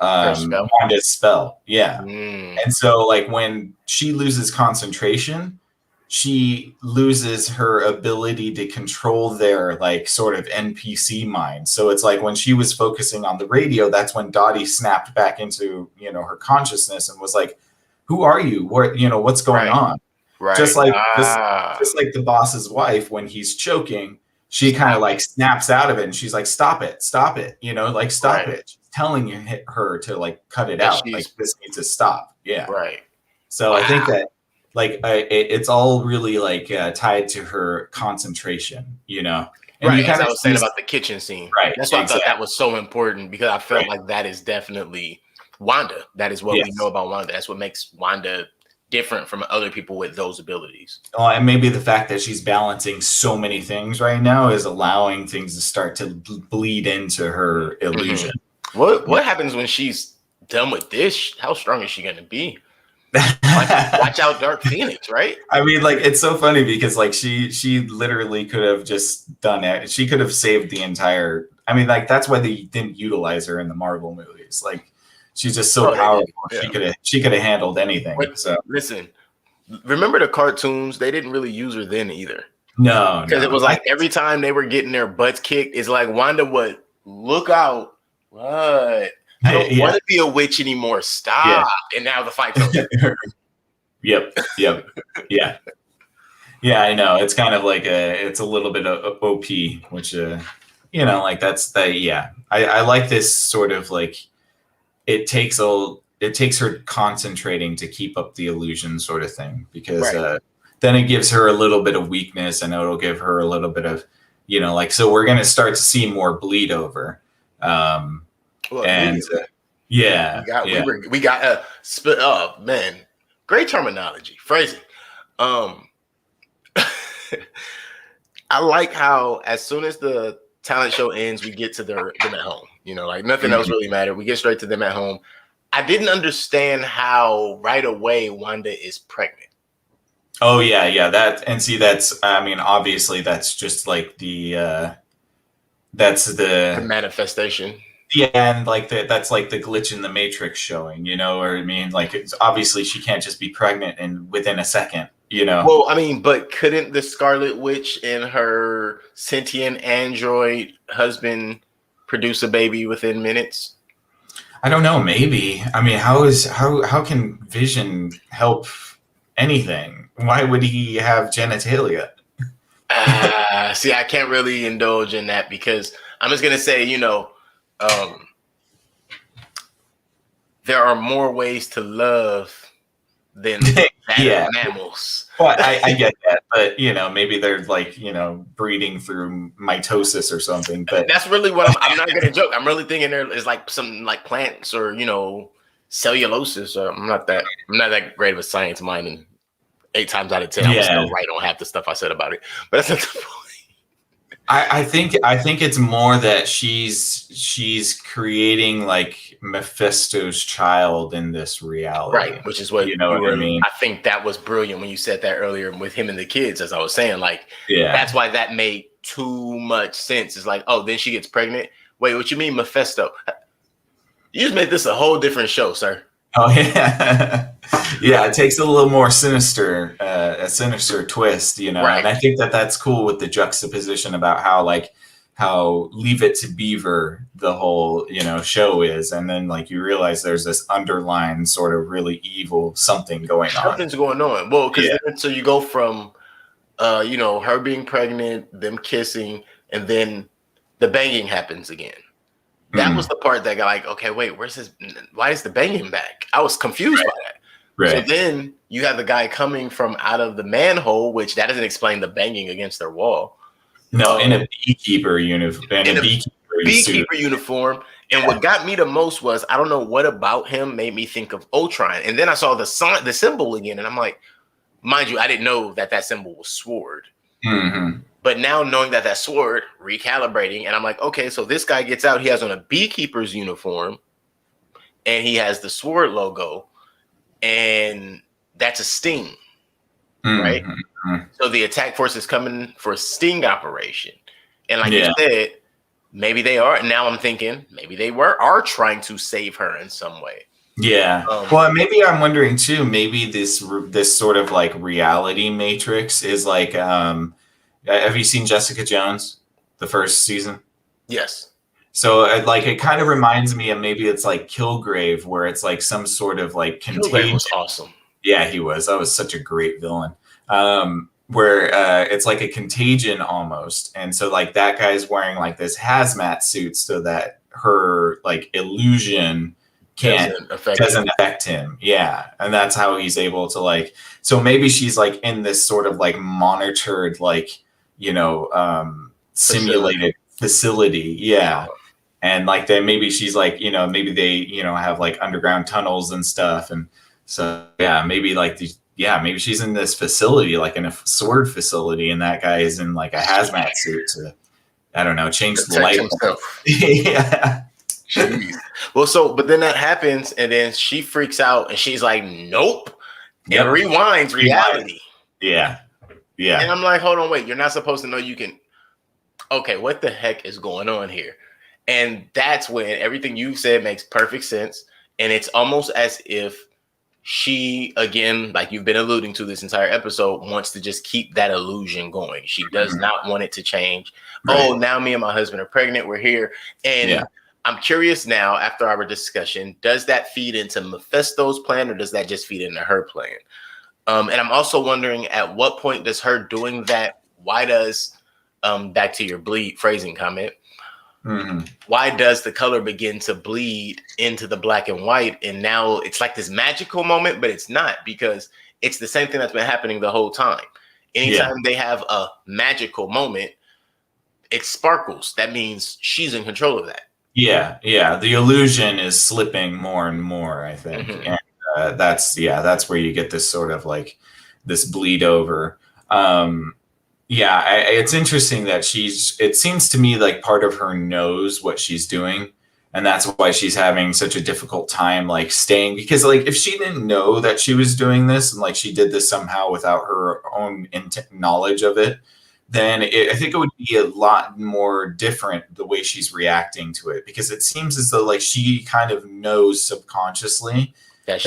Wanda's spell. Yeah. And so like when she loses concentration, she loses her ability to control their like sort of NPC mind. So it's like when she was focusing on the radio, that's when Dottie snapped back into, her consciousness and was like, "Who are you? What, what's going on?" Right. Just like the boss's wife, when he's choking, she kind of like snaps out of it and she's like, stop it, stop it. She's telling her to like cut it out. Like, this needs to stop. Yeah. Right. So I think that like it's all really like tied to her concentration, And right. As I was saying about the kitchen scene. Right. That's why I thought that was so important, because I felt like that is definitely Wanda. That is what we know about Wanda. That's what makes Wanda different from other people with those abilities. Oh, and maybe the fact that she's balancing so many things right now is allowing things to start to bleed into her illusion. What happens when she's done with this? How strong is she going to be? Watch out, Dark Phoenix, right? I mean, like, it's so funny because like she literally could have just done it. She could have saved the entire. I mean, like, that's why they didn't utilize her in the Marvel movies. Like, she's just so powerful. Yeah. She could have handled anything. But listen, remember the cartoons? They didn't really use her then either. No, because it was like every time they were getting their butts kicked, it's like Wanda would look out. What? I don't want to be a witch anymore. Stop. Yeah. And now the fight's over. Yep. Yeah. Yeah, I know. It's kind of like it's a little bit of OP, which like that's yeah. I like this sort of like it takes her concentrating to keep up the illusion sort of thing, because then it gives her a little bit of weakness, and it'll give her a little bit of, so we're going to start to see more bleed over. We got man, great terminology, phrasing. I like how as soon as the talent show ends, we get to them at home. Like nothing else really mattered. We get straight to them at home. I didn't understand how right away Wanda is pregnant. Oh yeah. That's obviously that's just like the manifestation. Yeah, and like that's like the glitch in the Matrix showing, or like it's obviously she can't just be pregnant and within a second, Well, but couldn't the Scarlet Witch and her sentient android husband produce a baby within minutes? I don't know. Maybe. How can Vision help anything? Why would he have genitalia? See, I can't really indulge in that, because I'm just gonna say, there are more ways to love than mammals. Well, I get that, but maybe they're like breeding through mitosis or something. But that's really what I'm not gonna joke. I'm really thinking there is like something like plants or cellulosis. Or I'm not that great of a science mind, and 8 times out of 10, I was Yeah. still right on half the stuff I said about it. But that's not the point. I think it's more that she's creating like Mephisto's child in this reality. Right, which is what You know you what I were. mean? I think that was brilliant when you said that earlier with him and the kids, as I was saying. Like, Yeah. that's why that made too much sense. It's like, oh, then she gets pregnant. Wait, what you mean, Mephisto? You just made this a whole different show, sir. Oh yeah, yeah. It takes a little more sinister, a sinister twist, you know. Right. And I think that that's cool with the juxtaposition about how Leave It to Beaver the whole show is, and then like you realize there's this underlying sort of really evil something going on. Something's going on. Well, because Yeah. so you go from, her being pregnant, them kissing, and then the banging happens again. That was the part that got like, okay, wait, where's his? Why is the banging back? I was confused by that. Right. So then you have the guy coming from out of the manhole, which that doesn't explain the banging against their wall. No, in a beekeeper uniform. In a beekeeper uniform. And what got me the most was, I don't know what about him made me think of Ultron. And then I saw the symbol again, and I'm like, mind you, I didn't know that symbol was sword. Mm-hmm. But now knowing that sword, recalibrating, and I'm like, okay, so this guy gets out, he has on a beekeeper's uniform, and he has the sword logo, and that's a sting, right? Mm-hmm. So the attack force is coming for a sting operation. And like you said, maybe they are. Now I'm thinking maybe they are trying to save her in some way. Yeah. Well, maybe I'm wondering too, maybe this sort of like reality matrix is like, have you seen Jessica Jones, the first season? Yes. So like it kind of reminds me of maybe it's like Kilgrave, where it's like some sort of like contagion. Kilgrave was awesome. Yeah, he was. That was such a great villain. Where it's like a contagion almost. And so like that guy's wearing like this hazmat suit so that her like illusion doesn't affect him. Yeah. And that's how he's able to like, so maybe she's like in this sort of like monitored, like, simulated facility. Yeah. And like maybe she's like, maybe they, have like underground tunnels and stuff. And so, yeah, maybe like maybe she's in this facility, like in a sword facility, and that guy is in like a hazmat suit to, I don't know, change the light. Yeah. Jeez. Well, but then that happens, and then she freaks out, and she's like, "Nope," and rewinds reality. Yeah, yeah. And I'm like, "Hold on, wait! You're not supposed to know you can." Okay, what the heck is going on here? And that's when everything you said makes perfect sense, and it's almost as if she, again, like you've been alluding to this entire episode, wants to just keep that illusion going. She does not want it to change. Right. Oh, now me and my husband are pregnant. We're here, and I'm curious now, after our discussion, does that feed into Mephisto's plan, or does that just feed into her plan? And I'm also wondering, at what point does her doing that, why does, back to your bleed phrasing comment, why does the color begin to bleed into the black and white? And now it's like this magical moment, but it's not, because it's the same thing that's been happening the whole time. Anytime they have a magical moment, it sparkles. That means she's in control of that. Yeah, yeah. The illusion is slipping more and more, I think. And that's where you get this sort of like this bleed over. It's interesting that it seems to me like part of her knows what she's doing. And that's why she's having such a difficult time like staying, because like if she didn't know that she was doing this and like she did this somehow without her own knowledge of it, then I think it would be a lot more different the way she's reacting to it, because it seems as though like she kind of knows subconsciously that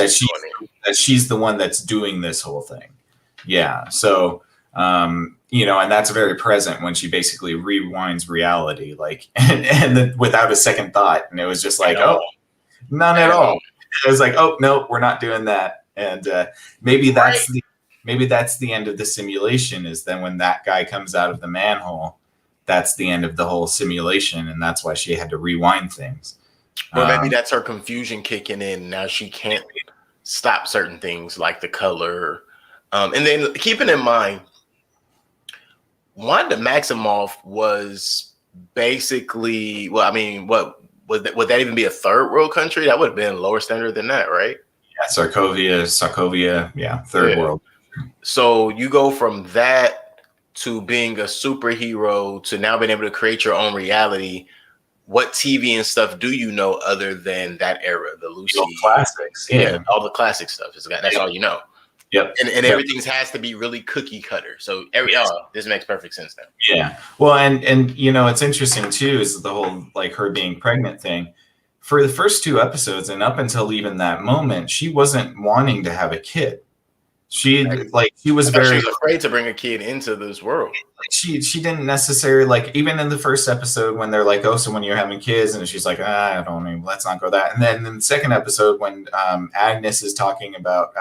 she's the one that's doing this whole thing. Yeah. So, and that's very present when she basically rewinds reality, like, and then without a second thought. And it was just like, none at all. It was like, oh, no, we're not doing that. And maybe that's the end of the simulation, is then when that guy comes out of the manhole, that's the end of the whole simulation. And that's why she had to rewind things. Or maybe that's her confusion kicking in. Now she can't stop certain things like the color. And then keeping in mind, Wanda Maximoff was basically, well, I mean, what would that even be a third world country? That would have been lower standard than that, right? Yeah, Sokovia, yeah, third world. So you go from that to being a superhero to now being able to create your own reality. What TV and stuff do you know other than that era, the The old Lucy, classics. Yeah. all the classic stuff? That's all you know. Yep. And Yep. everything has to be really cookie cutter. So this makes perfect sense now. Yeah. Well, and you know, it's interesting too is the whole like her being pregnant thing. For the first two episodes and up until even that moment, she wasn't wanting to have a kid. She was She very was afraid to bring a kid into this world. she didn't necessarily like even in the first episode when they're like, oh, so when you're having kids, and she's like, I don't know, let's not go that. And then in the second episode when Agnes is talking about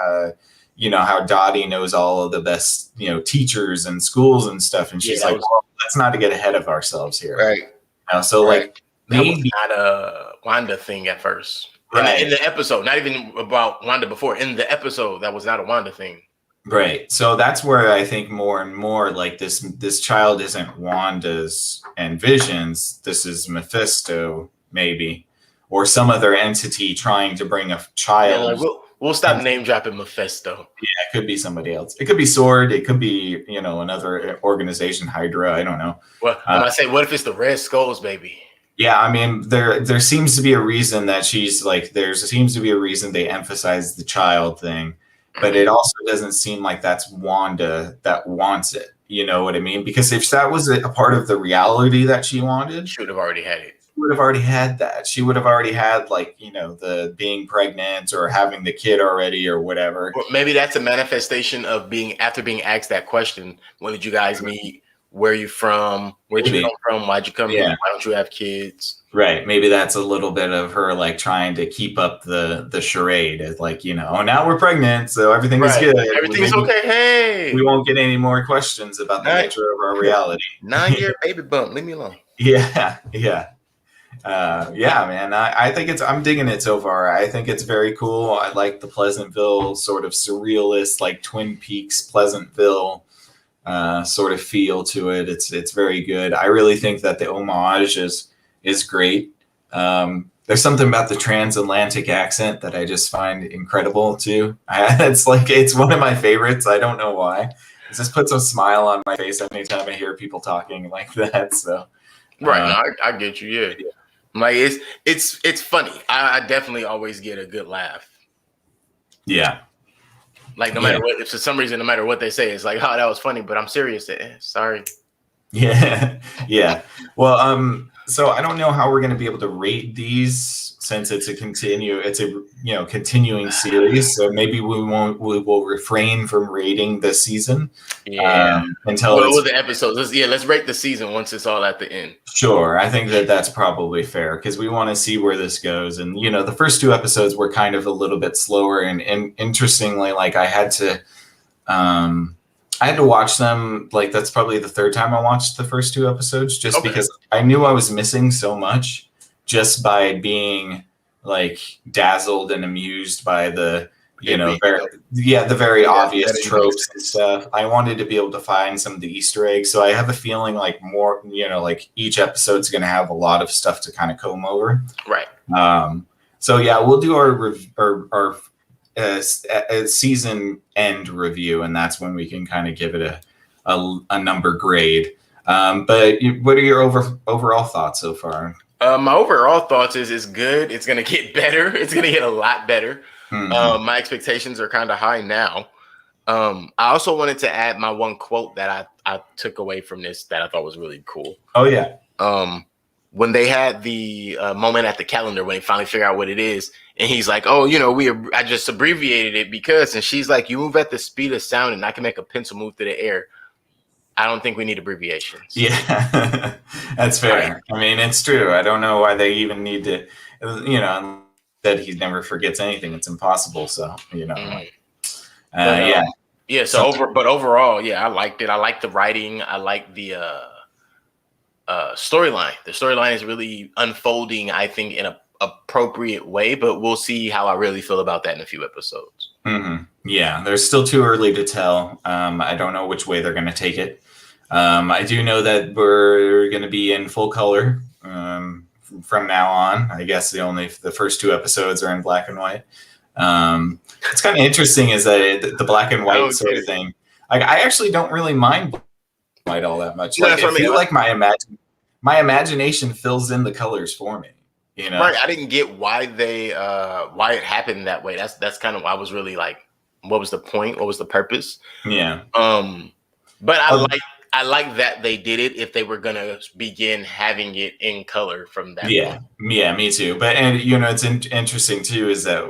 you know how Dottie knows all of the best, you know, teachers and schools and stuff, and she's like, well, let's not get ahead of ourselves here, right? You know, so like that was not a Wanda thing at first. Right. In the episode, not even about Wanda before. In the episode, that was not a Wanda thing. Right. So that's where I think more and more like this child isn't Wanda's and Vision's. This is Mephisto, maybe, or some other entity trying to bring a child. Yeah, we'll stop name dropping Mephisto. Yeah, it could be somebody else. It could be Sword. It could be, you know, another organization, Hydra. I don't know. Well, I say, what if it's the Red Skulls, baby? Yeah, I mean, there seems to be a reason that she's like, there seems to be a reason they emphasize the child thing, but it also doesn't seem like that's Wanda that wants it. You know what I mean? Because if that was a part of the reality that she wanted, she would have already had it. She would have already had that. She would have already had, like, you know, the being pregnant or having the kid already or whatever. Well, maybe that's a manifestation of after being asked that question. When did you guys meet? Where are you from? Where'd you come from? Why'd you come here? Why don't you have kids? Right. Maybe that's a little bit of her like trying to keep up the charade. It's like, you know, oh, now we're pregnant, so everything is good. Everything's okay. Hey, we won't get any more questions about the nature of our reality. 9-year baby bump. Leave me alone. Yeah. Yeah. Yeah, man. I think I'm digging it so far. I think it's very cool. I like the Pleasantville sort of surrealist, like Twin Peaks Pleasantville sort of feel to it. It's very good. I really think that the homage is great. There's something about the transatlantic accent that I just find incredible too. It's one of my favorites. I don't know why. It just puts a smile on my face anytime I hear people talking like that. So right, no, I get you. Yeah. Like it's funny. I definitely always get a good laugh. Yeah. Like no matter what, if for some reason, no matter what they say, it's like, oh, that was funny, but I'm serious. Sorry. Yeah. Yeah. Well, so I don't know how we're going to be able to rate these since it's a continuing series. So maybe we will refrain from rating the season. Yeah. Until the episodes. Let's rate the season once it's all at the end. Sure. I think that's probably fair because we want to see where this goes. And, you know, the first two episodes were kind of a little bit slower. And interestingly, like I had to watch them. Like that's probably the third time I watched the first two episodes just because I knew I was missing so much just by being like dazzled and amused by the, the very obvious tropes and stuff. I wanted to be able to find some of the Easter eggs. So I have a feeling like more, like each episode's going to have a lot of stuff to kind of comb over. Right. So yeah, we'll do our season end review, and that's when we can kind of give it a number grade. But what are your overall thoughts so far? My overall thoughts is it's good. It's going to get better. It's going to get a lot better. Mm-hmm. My expectations are kind of high now. I also wanted to add my one quote that I took away from this that I thought was really cool. Oh, yeah. When they had the moment at the calendar when they finally figure out what it is, and he's like, oh, I just abbreviated it because, and she's like, you move at the speed of sound and I can make a pencil move through the air. I don't think we need abbreviations. Yeah, that's fair. Right. I mean, it's true. I don't know why they even need to, that he never forgets anything. It's impossible. So, yeah. Yeah. So overall, yeah, I liked it. I liked the writing. I liked the storyline. The storyline is really unfolding, I think, in a appropriate way, but we'll see how I really feel about that in a few episodes. Mm-hmm. Yeah, there's still too early to tell. I don't know which way they're going to take it. I do know that we're going to be in full color from now on. I guess the first two episodes are in black and white. It's kind of interesting is that the black and white don't sort get of it. thing. Like I actually don't really mind black and white all that much. You know, Like that's I what I mean. feel like my imagination fills in the colors for me. You know? Right. I didn't get why why it happened that way. That's kind of why I was really like, what was the point? What was the purpose? Yeah. But I like that they did it if they were gonna begin having it in color from that point. Yeah, me too. But and it's interesting too is that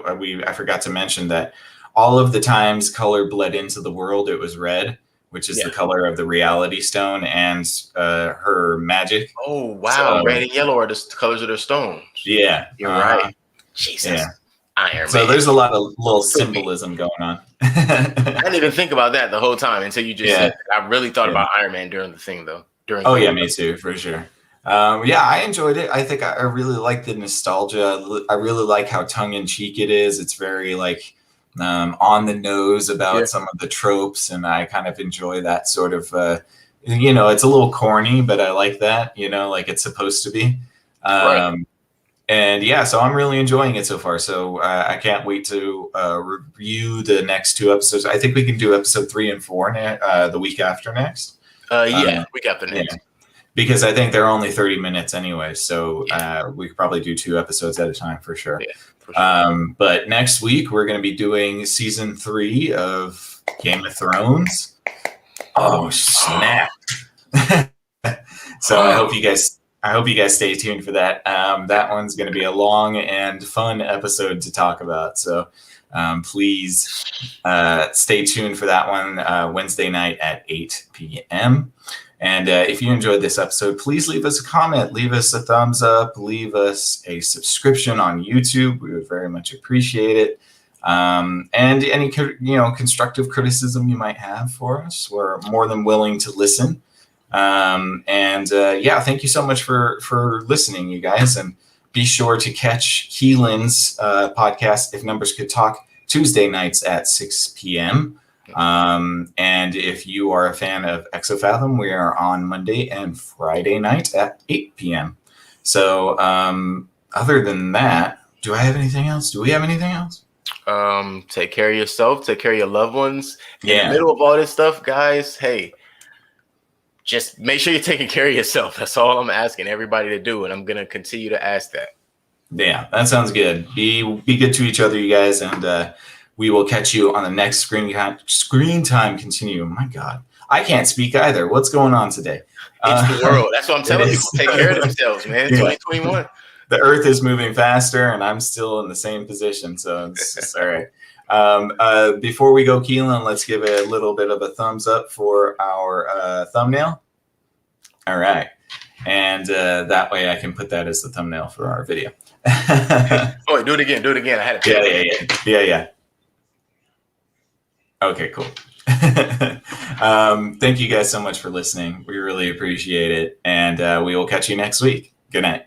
I forgot to mention that all of the times color bled into the world, it was red, which is the color of the reality stone and her magic. Oh wow, So, red and yellow are the colors of the stones. Yeah, You're right. Jesus, yeah. Iron So Man. there's a lot of little symbolism going on. I didn't even think about that the whole time until you just said that. I really thought about Iron Man during the thing though. Me too, for sure. I enjoyed it. I think I really like the nostalgia. I really like how tongue in cheek it is. It's very like on the nose about some of the tropes, and I kind of enjoy that sort of. It's a little corny, but I like that. Like it's supposed to be. Right. And so I'm really enjoying it so far. So I can't wait to review the next 2 episodes. I think we can do episode 3 and 4 the week after next. Week after next. Yeah. Because I think they're only 30 minutes anyway. So we could probably do 2 episodes at a time for sure. Yeah, for sure. But next week, we're going to be doing season 3 of Game of Thrones. Oh, snap. So I hope you guys stay tuned for that. That one's going to be a long and fun episode to talk about. So please stay tuned for that one Wednesday night at 8 p.m. And if you enjoyed this episode, please leave us a comment, leave us a thumbs up, leave us a subscription on YouTube. We would very much appreciate it. And any constructive criticism you might have for us, we're more than willing to listen. Thank you so much for listening, you guys, and be sure to catch Keelan's podcast, If Numbers Could Talk, Tuesday nights at 6 p.m. And if you are a fan of Exofathom, we are on Monday and Friday night at 8 p.m. So other than that, do I have anything else? Do we have anything else? Take care of yourself, take care of your loved ones. In the middle of all this stuff, guys, hey, just make sure you're taking care of yourself. That's all I'm asking everybody to do, and I'm gonna continue to ask that. Yeah, that sounds good. Be good to each other, you guys, and we will catch you on the next Screen Time Continuum. My God, I can't speak either. What's going on today? It's the world. That's what I'm telling people. Take care of themselves, man. 2021. The Earth is moving faster, and I'm still in the same position, so it's all right. Before we go, Keelan, let's give a little bit of a thumbs up for our thumbnail. All right. And that way I can put that as the thumbnail for our video. Oh, wait, do it again. I had it. Yeah. Okay, cool. Thank you guys so much for listening. We really appreciate it. And we will catch you next week. Good night.